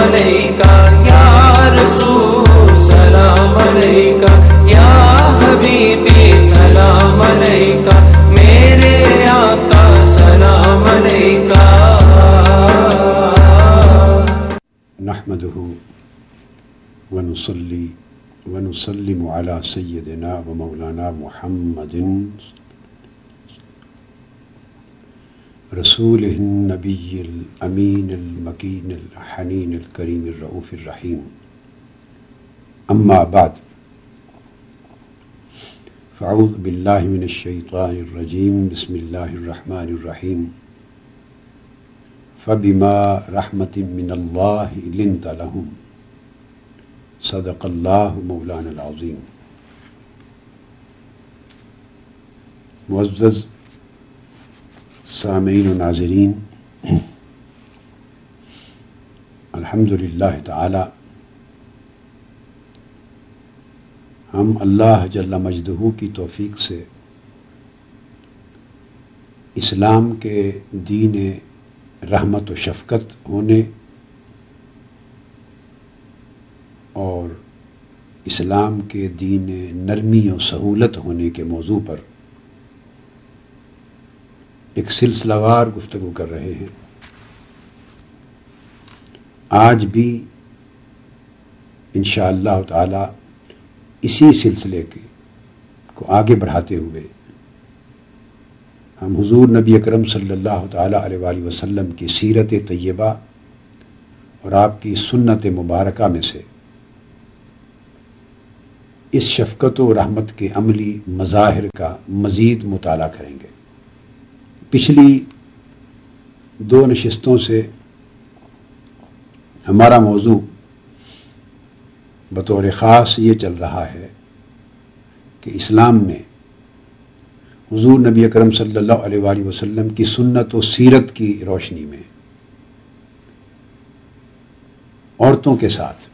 علیکہ یا رسول سلام علیکہ یا حبیبی سلام علیکہ میرے آقا سلام علیکہ. نحمده ونصلي ونسلم على سيدنا ومولانا محمد رسوله النبي الأمين المكين الحنين الكريم الرؤوف الرحيم. أما بعد فأعوذ بالله من الشيطان الرجيم. بسم الله الرحمن الرحيم. فبما رحمة من الله لنت لهم صدق الله مولانا العظيم. معزز سامعین و ناظرین، الحمدللہ تعالی ہم اللہ جل مجدہ کی توفیق سے اسلام کے دین رحمت و شفقت ہونے اور اسلام کے دین نرمی و سہولت ہونے کے موضوع پر ایک سلسلہ وار گفتگو کر رہے ہیں. آج بھی انشاءاللہ تعالی اسی سلسلے کو آگے بڑھاتے ہوئے ہم حضور نبی اکرم صلی اللہ تعالی علیہ وآلہ وسلم کی سیرت طیبہ اور آپ کی سنت مبارکہ میں سے اس شفقت و رحمت کے عملی مظاہر کا مزید مطالعہ کریں گے. پچھلی 2 نشستوں سے ہمارا موضوع بطور خاص یہ چل رہا ہے کہ اسلام میں حضور نبی اکرم صلی اللہ علیہ وآلہ وسلم کی سنت و سیرت کی روشنی میں عورتوں کے ساتھ،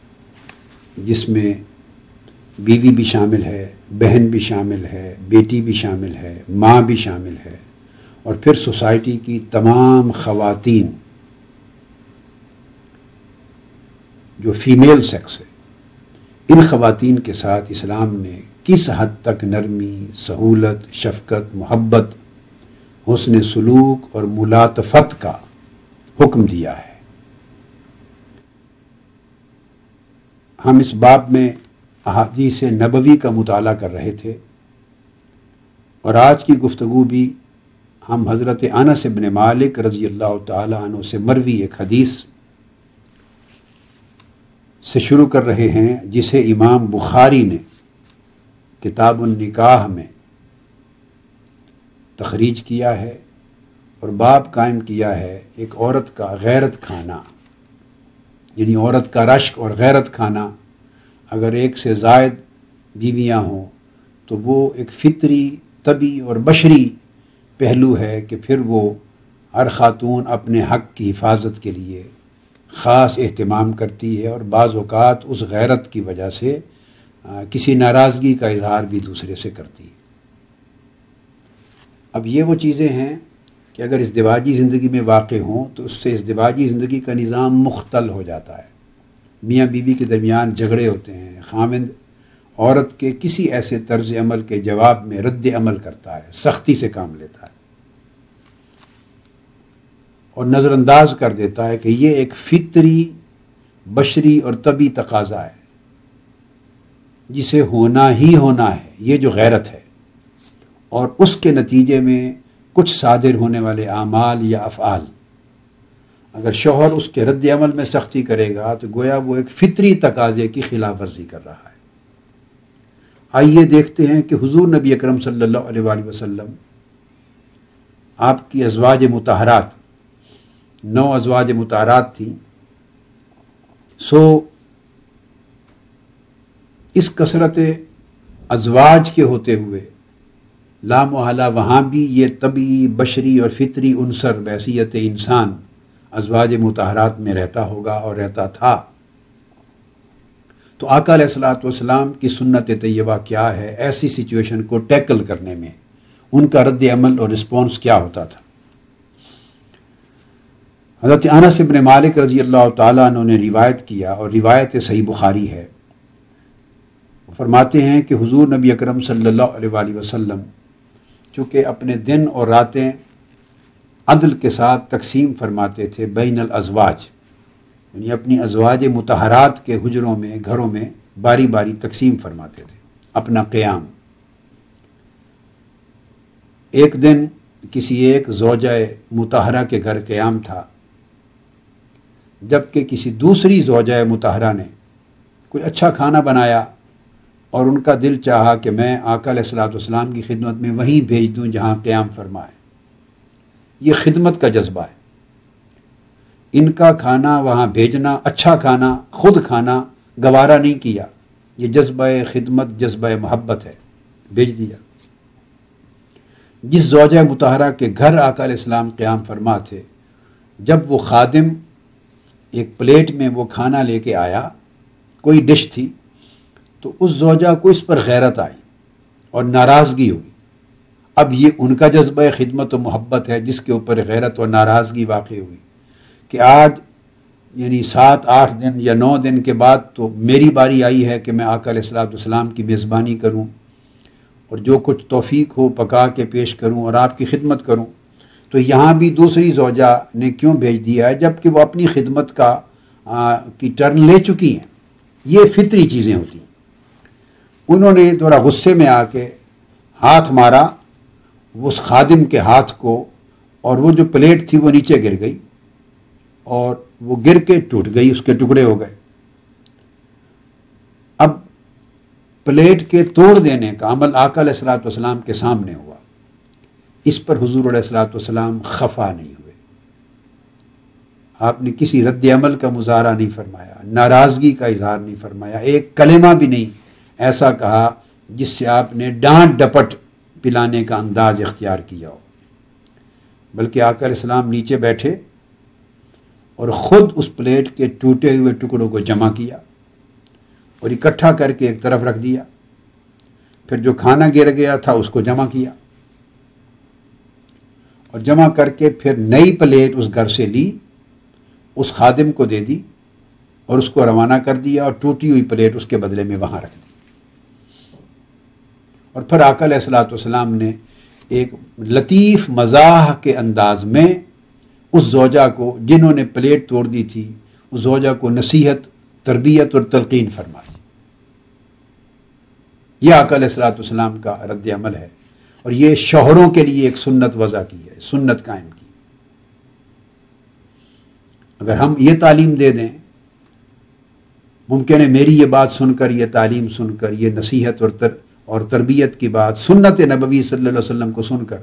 جس میں بیوی بھی شامل ہے، بہن بھی شامل ہے، بیٹی بھی شامل ہے، ماں بھی شامل ہے، اور پھر سوسائٹی کی تمام خواتین جو فیمیل سیکس ہے، ان خواتین کے ساتھ اسلام نے کس حد تک نرمی، سہولت، شفقت، محبت، حسن سلوک اور ملاطفت کا حکم دیا ہے. ہم اس باب میں احادیث نبوی کا مطالعہ کر رہے تھے اور آج کی گفتگو بھی ہم حضرت انس بن مالک رضی اللہ تعالی عنہ سے مروی ایک حدیث سے شروع کر رہے ہیں، جسے امام بخاری نے کتاب النکاح میں تخریج کیا ہے اور باب قائم کیا ہے ایک عورت کا غیرت کھانا، یعنی عورت کا رشک اور غیرت کھانا. اگر ایک سے زائد بیویاں ہوں تو وہ ایک فطری، طبعی اور بشری پہلو ہے کہ پھر وہ ہر خاتون اپنے حق کی حفاظت کے لیے خاص اہتمام کرتی ہے اور بعض اوقات اس غیرت کی وجہ سے کسی ناراضگی کا اظہار بھی دوسرے سے کرتی ہے. اب یہ وہ چیزیں ہیں کہ اگر ازدواجی زندگی میں واقع ہوں تو اس سے ازدواجی زندگی کا نظام مختل ہو جاتا ہے. میاں بیوی کے درمیان جھگڑے ہوتے ہیں، خاوند عورت کے کسی ایسے طرز عمل کے جواب میں رد عمل کرتا ہے، سختی سے کام لیتا ہے اور نظر انداز کر دیتا ہے کہ یہ ایک فطری، بشری اور طبعی تقاضا ہے جسے ہونا ہی ہونا ہے، یہ جو غیرت ہے. اور اس کے نتیجے میں کچھ صادر ہونے والے اعمال یا افعال، اگر شوہر اس کے رد عمل میں سختی کرے گا تو گویا وہ ایک فطری تقاضے کی خلاف ورزی کر رہا ہے. آئیے دیکھتے ہیں کہ حضور نبی اکرم صلی اللہ علیہ وآلہ وسلم، آپ کی ازواج مطہرات 9 ازواج مطہرات تھیں. سو اس کثرت ازواج کے ہوتے ہوئے لا محالہ وہاں بھی یہ طبعی، بشری اور فطری عنصر بحیثیت انسان ازواج مطہرات میں رہتا ہوگا اور رہتا تھا. تو آقا علیہ الصلوۃ والسلام کی سنت طیبہ کیا ہے ایسی سچویشن کو ٹیکل کرنے میں، ان کا رد عمل اور رسپانس کیا ہوتا تھا. حضرت انس بن مالک رضی اللہ تعالیٰ عنہ نے روایت کیا، اور روایت صحیح بخاری ہے، وہ فرماتے ہیں کہ حضور نبی اکرم صلی اللہ علیہ وآلہ وسلم چونکہ اپنے دن اور راتیں عدل کے ساتھ تقسیم فرماتے تھے بین الازواج، یعنی اپنی ازواج مطہرات کے حجروں میں، گھروں میں باری باری تقسیم فرماتے تھے اپنا قیام۔ ایک دن کسی ایک زوجہ مطہرہ کے گھر قیام تھا، جبکہ کسی دوسری زوجہ مطہرہ نے کوئی اچھا کھانا بنایا اور ان کا دل چاہا کہ میں آقا علیہ الصلوۃ والسلام کی خدمت میں وہیں بھیج دوں جہاں قیام فرمائے۔ یہ خدمت کا جذبہ ہے، ان کا کھانا وہاں بھیجنا، اچھا کھانا خود کھانا گوارا نہیں کیا، یہ جذبہ خدمت، جذبہ محبت ہے، بھیج دیا۔ جس زوجہ مطہرہ کے گھر آقا علیہ السلام قیام فرما تھے، جب وہ خادم ایک پلیٹ میں وہ کھانا لے کے آیا، کوئی ڈش تھی، تو اس زوجہ کو اس پر غیرت آئی اور ناراضگی ہوئی۔ اب یہ ان کا جذبہ خدمت و محبت ہے جس کے اوپر غیرت اور ناراضگی واقع ہوئی کہ آج یعنی 7-8 دن یا 9 دن کے بعد تو میری باری آئی ہے کہ میں آقا علیہ الصلوۃ والسلام کی میزبانی کروں اور جو کچھ توفیق ہو پکا کے پیش کروں اور آپ کی خدمت کروں۔ تو یہاں بھی دوسری زوجہ نے کیوں بھیج دیا ہے جبکہ وہ اپنی خدمت کی ٹرن لے چکی ہیں؟ یہ فطری چیزیں ہوتی ہیں۔ انہوں نے تھوڑا غصے میں آ کے ہاتھ مارا اس خادم کے ہاتھ کو، اور وہ جو پلیٹ تھی وہ نیچے گر گئی اور وہ گر کے ٹوٹ گئی، اس کے ٹکڑے ہو گئے۔ اب پلیٹ کے توڑ دینے کا عمل آقا علیہ الصلوۃ والسلام کے سامنے ہوا، اس پر حضور علیہ الصلوۃ والسلام خفا نہیں ہوئے، آپ نے کسی رد عمل کا مظاہرہ نہیں فرمایا، ناراضگی کا اظہار نہیں فرمایا، ایک کلمہ بھی نہیں ایسا کہا جس سے آپ نے ڈانٹ ڈپٹ پلانے کا انداز اختیار کیا ہو، بلکہ آقا علیہ السلام نیچے بیٹھے اور خود اس پلیٹ کے ٹوٹے ہوئے ٹکڑوں کو جمع کیا اور اکٹھا کر کے ایک طرف رکھ دیا، پھر جو کھانا گر گیا تھا اس کو جمع کیا اور جمع کر کے پھر نئی پلیٹ اس گھر سے لی، اس خادم کو دے دی اور اس کو روانہ کر دیا، اور ٹوٹی ہوئی پلیٹ اس کے بدلے میں وہاں رکھ دی۔ اور پھر آقا علیہ الصلوۃ والسلام نے ایک لطیف مزاح کے انداز میں اس زوجہ کو جنہوں نے پلیٹ توڑ دی تھی، اس زوجہ کو نصیحت، تربیت اور تلقین فرما دی۔ یہ آقا علیہ الصلوۃ والسلام کا رد عمل ہے، اور یہ شوہروں کے لیے ایک سنت وضع کی ہے، سنت قائم کی۔ اگر ہم یہ تعلیم دے دیں، ممکن ہے میری یہ بات سن کر، یہ تعلیم سن کر، یہ نصیحت اور تربیت کی بات سنت نبوی صلی اللہ علیہ وسلم کو سن کر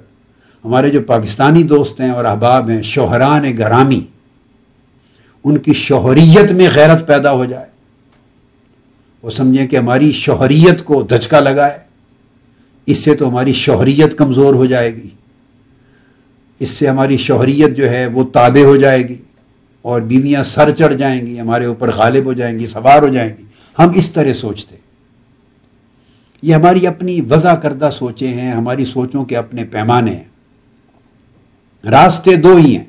ہمارے جو پاکستانی دوست ہیں اور احباب ہیں، شوہران گرامی، ان کی شوہریت میں غیرت پیدا ہو جائے، وہ سمجھیں کہ ہماری شوہریت کو دھچکا لگائے، اس سے تو ہماری شوہریت کمزور ہو جائے گی، اس سے ہماری شوہریت جو ہے وہ تابع ہو جائے گی اور بیویاں سر چڑھ جائیں گی، ہمارے اوپر غالب ہو جائیں گی، سوار ہو جائیں گی۔ ہم اس طرح سوچتے، یہ ہماری اپنی وضع کردہ سوچیں ہیں، ہماری سوچوں کے اپنے پیمانے ہیں۔ راستے دو ہی ہیں،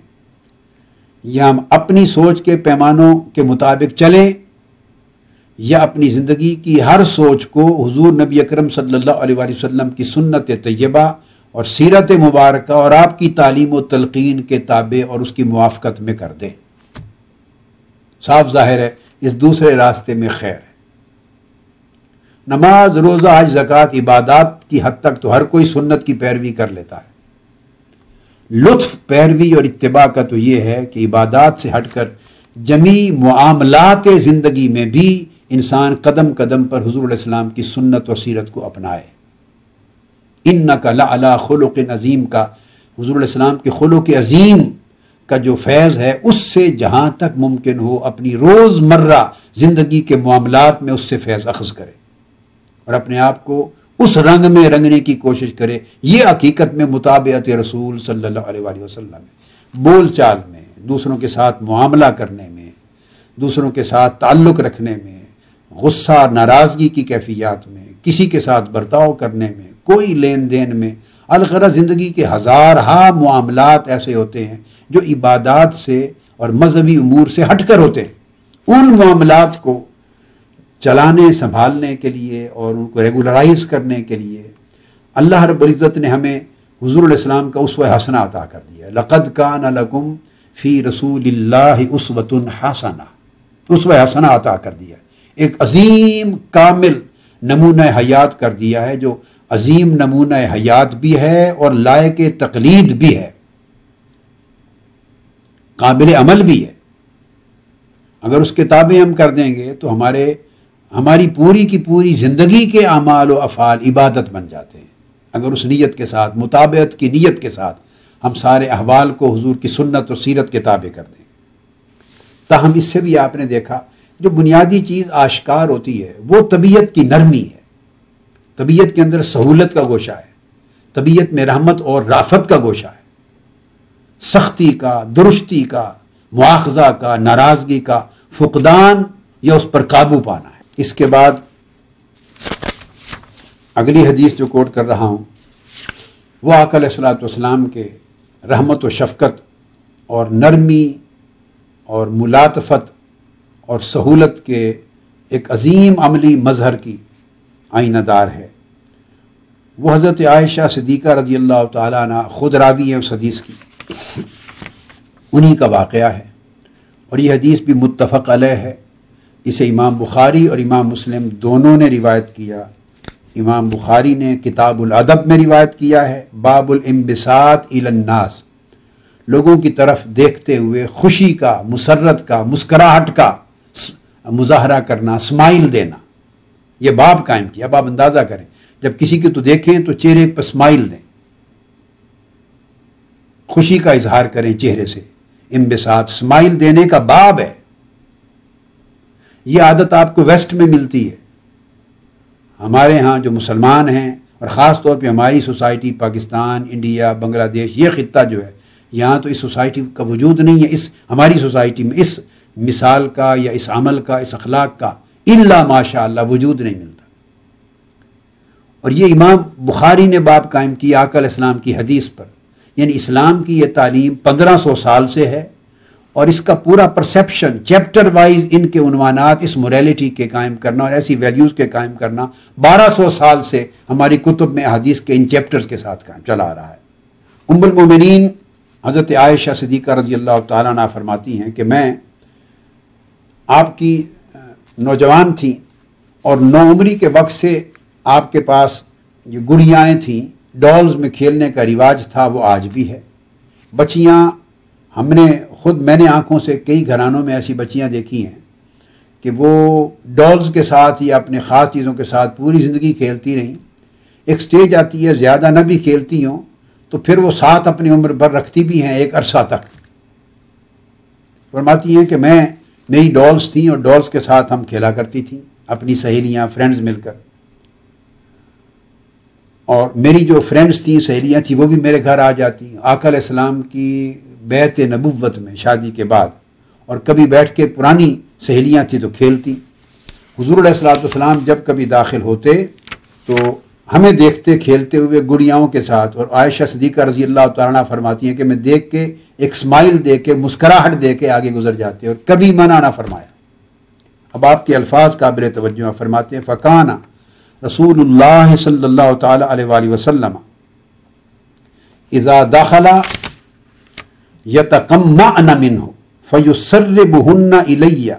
یا ہم اپنی سوچ کے پیمانوں کے مطابق چلیں، یا اپنی زندگی کی ہر سوچ کو حضور نبی اکرم صلی اللہ علیہ وآلہ وسلم کی سنت طیبہ اور سیرت مبارکہ اور آپ کی تعلیم و تلقین کے تابع اور اس کی موافقت میں کر دیں۔ صاف ظاہر ہے اس دوسرے راستے میں خیر ہے۔ نماز، روزہ، حج، زکوٰۃ، عبادات کی حد تک تو ہر کوئی سنت کی پیروی کر لیتا ہے۔ لطف پیروی اور اتباع کا تو یہ ہے کہ عبادات سے ہٹ کر جمیع معاملات زندگی میں بھی انسان قدم قدم پر حضور علیہ السلام کی سنت اور سیرت کو اپنائے۔ انک لعلی خلق عظیم کا حضور علیہ السلام کے خلق عظیم کا جو فیض ہے، اس سے جہاں تک ممکن ہو اپنی روزمرہ زندگی کے معاملات میں اس سے فیض اخذ کرے اور اپنے آپ کو اس رنگ میں رنگنے کی کوشش کرے۔ یہ حقیقت میں مطابعت رسول صلی اللہ علیہ وآلہ وسلم ہے، بول چال میں، دوسروں کے ساتھ معاملہ کرنے میں، دوسروں کے ساتھ تعلق رکھنے میں، غصہ ناراضگی کی کیفیات میں، کسی کے ساتھ برتاؤ کرنے میں، کوئی لین دین میں۔ الغرض زندگی کے ہزارہا معاملات ایسے ہوتے ہیں جو عبادات سے اور مذہبی امور سے ہٹ کر ہوتے ہیں، ان معاملات کو چلانے سنبھالنے کے لیے اور ان کو ریگولرائز کرنے کے لیے اللہ رب العزت نے ہمیں حضور علیہ السلام کا اسوہ حسنہ عطا کر دیا. لقد کان لکم فی رسول اللہ اسوۃ حسنہ، اسوہ حسنہ عطا کر دیا، ایک عظیم کامل نمونہ حیات کر دیا ہے، جو عظیم نمونہ حیات بھی ہے اور لائق تقلید بھی ہے، قابل عمل بھی ہے. اگر اس کتابیں ہم کر دیں گے تو ہماری پوری کی پوری زندگی کے اعمال و افعال عبادت بن جاتے ہیں، اگر اس نیت کے ساتھ، مطابقت کی نیت کے ساتھ ہم سارے احوال کو حضور کی سنت اور سیرت کے تابع کر دیں. تاہم اس سے بھی آپ نے دیکھا جو بنیادی چیز آشکار ہوتی ہے وہ طبیعت کی نرمی ہے، طبیعت کے اندر سہولت کا گوشہ ہے، طبیعت میں رحمت اور رافت کا گوشہ ہے، سختی کا، درستی کا، مواخذہ کا، ناراضگی کا فقدان یا اس پر قابو پانا ہے. اس کے بعد اگلی حدیث جو کوٹ کر رہا ہوں وہ آقا علیہ الصلوۃ والسلام کے رحمت و شفقت اور نرمی اور ملاطفت اور سہولت کے ایک عظیم عملی مظہر کی آئینہ دار ہے. وہ حضرت عائشہ صدیقہ رضی اللہ تعالیٰ عنہ خود راوی ہیں اس حدیث کی، انہی کا واقعہ ہے، اور یہ حدیث بھی متفق علیہ ہے. اسے امام بخاری اور امام مسلم دونوں نے روایت کیا. امام بخاری نے کتاب الادب میں روایت کیا ہے، باب الانبساط الی الناس، لوگوں کی طرف دیکھتے ہوئے خوشی کا، مسرت کا، مسکراہٹ کا مظاہرہ کرنا، اسمائل دینا، یہ باب قائم کیا. اب آپ اندازہ کریں جب کسی کی تو دیکھیں تو چہرے پر اسمائل دیں، خوشی کا اظہار کریں چہرے سے، انبساط اسمائل دینے کا باب ہے. یہ عادت آپ کو ویسٹ میں ملتی ہے، ہمارے ہاں جو مسلمان ہیں اور خاص طور پہ ہماری سوسائٹی پاکستان، انڈیا، بنگلہ دیش، یہ خطہ جو ہے یہاں تو اس سوسائٹی کا وجود نہیں ہے. اس ہماری سوسائٹی میں اس مثال کا یا اس عمل کا، اس اخلاق کا الا ماشاء اللہ وجود نہیں ملتا. اور یہ امام بخاری نے باب قائم کیا آقا علیہ السلام کی حدیث پر، یعنی اسلام کی یہ تعلیم 1500 سال سے ہے، اور اس کا پورا پرسیپشن چیپٹر وائز ان کے عنوانات، اس موریلٹی کے قائم کرنا اور ایسی ویلیوز کے قائم کرنا 1200 سال سے ہماری کتب میں حدیث کے ان چیپٹرز کے ساتھ قائم چلا آ رہا ہے. ام المومنین حضرت عائشہ صدیقہ رضی اللہ تعالیٰ عنہ فرماتی ہیں کہ میں آپ کی نوجوان تھیں اور نوعمری کے وقت سے آپ کے پاس یہ گڑیاں تھیں، ڈالز میں کھیلنے کا رواج تھا، وہ آج بھی ہے. بچیاں میں نے آنکھوں سے کئی گھرانوں میں ایسی بچیاں دیکھی ہیں کہ وہ ڈالز کے ساتھ یا اپنے خاص چیزوں کے ساتھ پوری زندگی کھیلتی رہیں. ایک سٹیج آتی ہے زیادہ نہ بھی کھیلتی ہوں تو پھر وہ ساتھ اپنی عمر بھر رکھتی بھی ہیں ایک عرصہ تک. فرماتی ہیں کہ میری ڈالز تھیں اور ڈالز کے ساتھ ہم کھیلا کرتی تھیں، اپنی سہیلیاں، فرینڈز مل کر. اور میری جو فرینڈز تھیں، سہیلیاں تھیں، وہ بھی میرے گھر آ جاتی. آقا علیہ السلام کی بیعت نبوت میں شادی کے بعد، اور کبھی بیٹھ کے پرانی سہیلیاں تھیں تو کھیلتی. حضور علیہ الصلوۃ والسلام جب کبھی داخل ہوتے تو ہمیں دیکھتے کھیلتے ہوئے گڑیاؤں کے ساتھ، اور عائشہ صدیقہ رضی اللہ تعالیٰ عنہ فرماتی ہیں کہ میں دیکھ کے ایک اسمائل دے کے، مسکراہٹ دے کے آگے گزر جاتے اور کبھی منع نہ فرمایا. اب آپ کے الفاظ قابل توجہ فرماتے ہیں فکانہ رسول اللہ صلی اللہ تعالی علیہ وآلہ وسلم اذا دخل یتقمعن منہ فیسربہن الی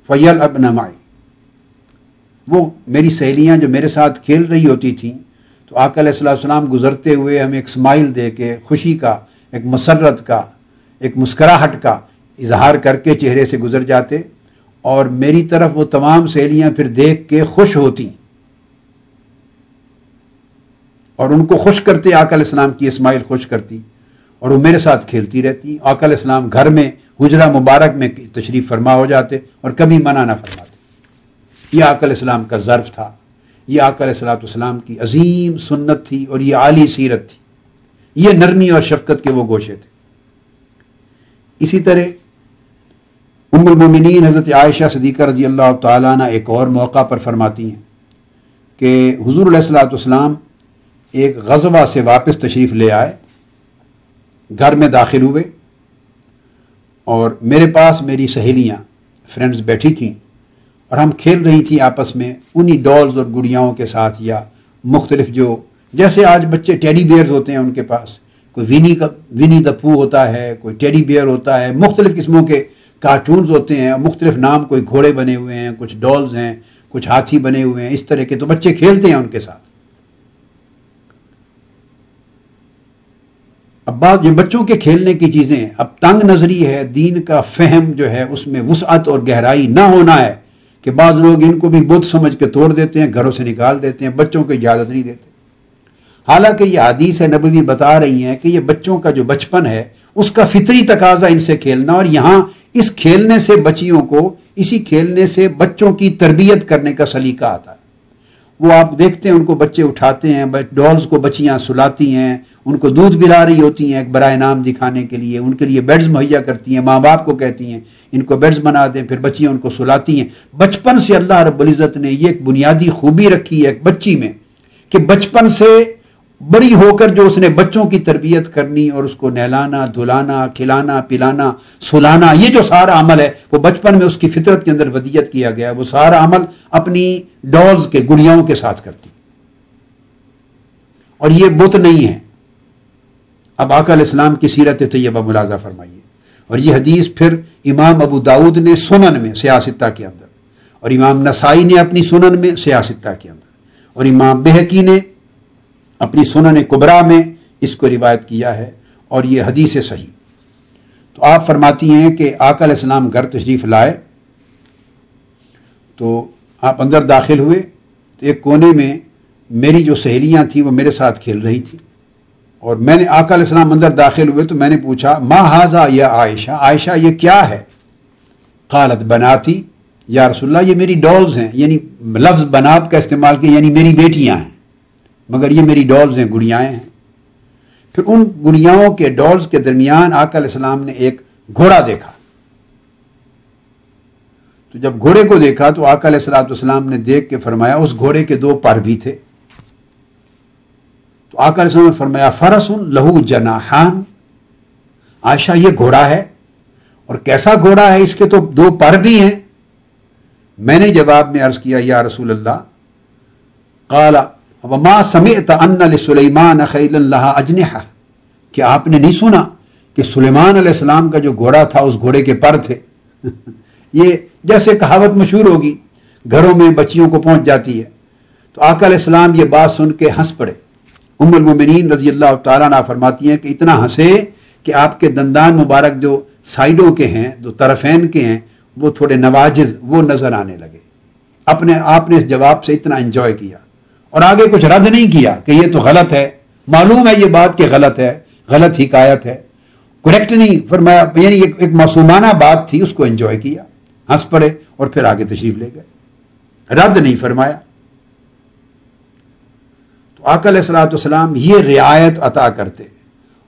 فیلعبن معی. وہ میری سہیلیاں جو میرے ساتھ کھیل رہی ہوتی تھیں تو آقا علیہ السلام گزرتے ہوئے ہمیں ایک اسمائل دے کے، خوشی کا، ایک مسرت کا، ایک مسکراہٹ کا اظہار کر کے چہرے سے گزر جاتے، اور میری طرف وہ تمام سہیلیاں پھر دیکھ کے خوش ہوتی اور ان کو خوش کرتے. آقا علیہ السلام کی اسمائل خوش کرتی اور وہ میرے ساتھ کھیلتی رہتی. آقا علیہ السلام گھر میں حجرہ مبارک میں تشریف فرما ہو جاتے اور کبھی منع نہ فرماتے. یہ آقا علیہ السلام کا ظرف تھا، یہ آقا علیہ السلام کی عظیم سنت تھی اور یہ عالی سیرت تھی، یہ نرمی اور شفقت کے وہ گوشے تھے. اسی طرح ام المومنین حضرت عائشہ صدیقہ رضی اللہ تعالیٰ عنہ ایک اور موقع پر فرماتی ہیں کہ حضور علیہ السلام ایک غزوہ سے واپس تشریف لے آئے، گھر میں داخل ہوئے اور میرے پاس میری سہیلیاں فرینڈز بیٹھی تھیں اور ہم کھیل رہی تھیں آپس میں انہی ڈالز اور گڑیاؤں کے ساتھ، یا مختلف جو جیسے آج بچے ٹیڈی بیئرز ہوتے ہیں ان کے پاس، کوئی ونی دا پو ہوتا ہے، کوئی ٹیڈی بیئر ہوتا ہے، مختلف قسموں کے کارٹونز ہوتے ہیں، مختلف نام، کوئی گھوڑے بنے ہوئے ہیں، کچھ ڈالز ہیں، کچھ ہاتھی بنے ہوئے ہیں، اس طرح کے تو بچے کھیلتے ہیں ان کے ساتھ۔ اب بات یہ بچوں کے کھیلنے کی چیزیں، اب تنگ نظری ہے، دین کا فہم جو ہے اس میں وسعت اور گہرائی نہ ہونا ہے کہ بعض لوگ ان کو بھی بت سمجھ کے توڑ دیتے ہیں، گھروں سے نکال دیتے ہیں، بچوں کو اجازت نہیں دیتے۔ حالانکہ یہ حدیث نبوی بتا رہی ہیں کہ یہ بچوں کا جو بچپن ہے اس کا فطری تقاضا ان سے کھیلنا، اور یہاں اس کھیلنے سے بچیوں کو، اسی کھیلنے سے بچوں کی تربیت کرنے کا سلیقہ آتا ہے۔ وہ آپ دیکھتے ہیں ان کو بچے اٹھاتے ہیں، ڈالز کو بچیاں سلاتی ہیں، ان کو دودھ پلا رہی ہوتی ہیں ایک برائے نام دکھانے کے لیے، ان کے لیے بیڈز مہیا کرتی ہیں، ماں باپ کو کہتی ہیں ان کو بیڈز بنا دیں، پھر بچیاں ان کو سلاتی ہیں۔ بچپن سے اللہ رب العزت نے یہ ایک بنیادی خوبی رکھی ہے ایک بچی میں کہ بچپن سے بڑی ہو کر جو اس نے بچوں کی تربیت کرنی اور اس کو نہلانا، دھلانا، کھلانا، پلانا، سلانا، یہ جو سارا عمل ہے وہ بچپن میں اس کی فطرت کے اندر ودیت کیا گیا ہے، وہ سارا عمل اپنی ڈالز کے، گڑیاؤں کے ساتھ کرتی، اور یہ بت نہیں ہے۔ اب آقا علیہ السلام کی سیرت طیبہ ملاحظہ فرمائیے، اور یہ حدیث پھر امام ابو داؤد نے سنن میں سیاستہ کے اندر، اور امام نسائی نے اپنی سنن میں سیاستہ کے اندر، اور امام بہقی نے اپنی سنن کبریٰ میں اس کو روایت کیا ہے، اور یہ حدیث صحیح۔ تو آپ فرماتی ہیں کہ آقا علیہ السلام گھر تشریف لائے تو آپ اندر داخل ہوئے تو ایک کونے میں میری جو سہیلیاں تھیں وہ میرے ساتھ کھیل رہی تھیں، اور میں نے آقا علیہ السلام اندر داخل ہوئے تو میں نے پوچھا ما ھذا یا عائشہ، عائشہ یہ کیا ہے؟ قالت بناتی، یا رسول اللہ یہ میری ڈالز ہیں، یعنی لفظ بنات کا استعمال کیا، یعنی میری بیٹیاں ہیں، مگر یہ میری ڈالز ہیں، گڑیائیں ہیں۔ پھر ان گڑیاؤں کے ڈالز کے درمیان آقا علیہ السلام نے ایک گھوڑا دیکھا، تو جب گھوڑے کو دیکھا تو آقا علیہ السلام نے دیکھ کے فرمایا اس گھوڑے کے 2 پر بھی تھے، تو آقا علیہ السلام نے فرمایا فرس لہو جناحان، عائشہ یہ گھوڑا ہے، اور کیسا گھوڑا ہے، اس کے تو 2 پر بھی ہیں۔ میں نے جواب میں عرض کیا یا رسول اللہ، قال وما سمعت ان لسلیمان خیلا لها اجنحہ، کہ آپ نے نہیں سنا کہ سلیمان علیہ السلام کا جو گھوڑا تھا اس گھوڑے کے پر تھے؟ یہ جیسے کہاوت مشہور ہوگی، گھروں میں بچیوں کو پہنچ جاتی ہے۔ تو آقا علیہ السلام یہ بات سن کے ہنس پڑے۔ ام المومنین رضی اللہ تعالیٰ عنہ فرماتی ہیں کہ اتنا ہنسے کہ آپ کے دندان مبارک جو سائڈوں کے ہیں، جو طرفین کے ہیں، وہ تھوڑے نواجز وہ نظر آنے لگے۔ آپ نے اس جواب سے اتنا انجوائے کیا، اور آگے کچھ رد نہیں کیا کہ یہ تو غلط ہے، معلوم ہے یہ بات کہ غلط ہے، غلط حکایت ہے، کریکٹ نہیں فرمایا، یعنی ایک معصومانہ بات تھی، اس کو انجوائے کیا، ہنس پڑے اور پھر آگے تشریف لے گئے، رد نہیں فرمایا۔ تو آقا علیہ السلام یہ رعایت عطا کرتے،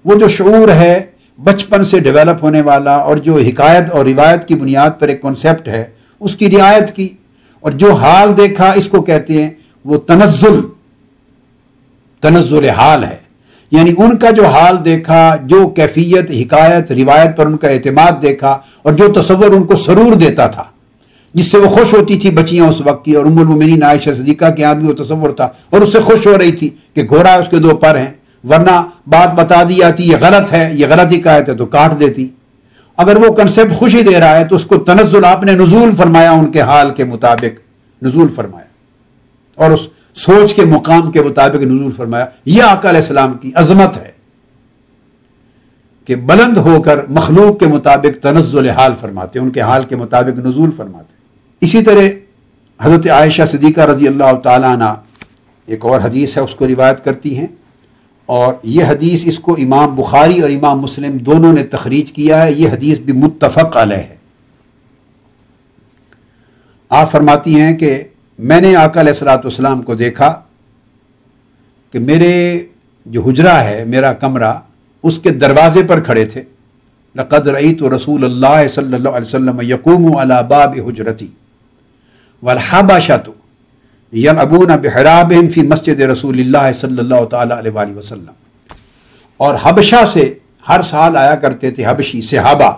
وہ جو شعور ہے بچپن سے ڈیولپ ہونے والا، اور جو حکایت اور روایت کی بنیاد پر ایک کنسیپٹ ہے اس کی رعایت کی، اور جو حال دیکھا اس کو کہتے ہیں وہ تنزل حال ہے، یعنی ان کا جو حال دیکھا، جو کیفیت، حکایت، روایت پر ان کا اعتماد دیکھا، اور جو تصور ان کو سرور دیتا تھا، جس سے وہ خوش ہوتی تھی بچیاں اس وقت کی، اور ام المومنین عائشہ صدیقہ کے ہاں بھی وہ تصور تھا، اور اس سے خوش ہو رہی تھی کہ گھوڑا اس کے 2 پر ہیں، ورنہ بات بتا دی جاتی یہ غلط ہے، یہ غلط حکایت ہے تو کاٹ دیتی۔ اگر وہ کنسیپٹ خوشی دے رہا ہے تو اس کو تنزل، آپ نے نزول فرمایا، ان کے حال کے مطابق نزول فرمایا، اور اس سوچ کے مقام کے مطابق نزول فرمایا۔ یہ آقا علیہ السلام کی عظمت ہے کہ بلند ہو کر مخلوق کے مطابق تنزل حال فرماتے، ان کے حال کے مطابق نزول فرماتے۔ اسی طرح حضرت عائشہ صدیقہ رضی اللہ تعالیٰ عنہ ایک اور حدیث ہے، اس کو روایت کرتی ہیں، اور یہ حدیث اس کو امام بخاری اور امام مسلم دونوں نے تخریج کیا ہے، یہ حدیث بھی متفق علیہ ہے۔ آپ فرماتی ہیں کہ میں نے آقا علیہ السلام کو دیکھا کہ میرے جو حجرہ ہے، میرا کمرہ، اس کے دروازے پر کھڑے تھے۔ لقد رأیت رسول اللہ صلی اللہ علیہ وسلم یقوم علی باب حجرتی والحبشۃ یلعبون بحرابہم فی مسجد رسول اللہ صلی اللہ تعالی علیہ وسلم، اور حبشہ سے ہر سال آیا کرتے تھے حبشی صحابہ،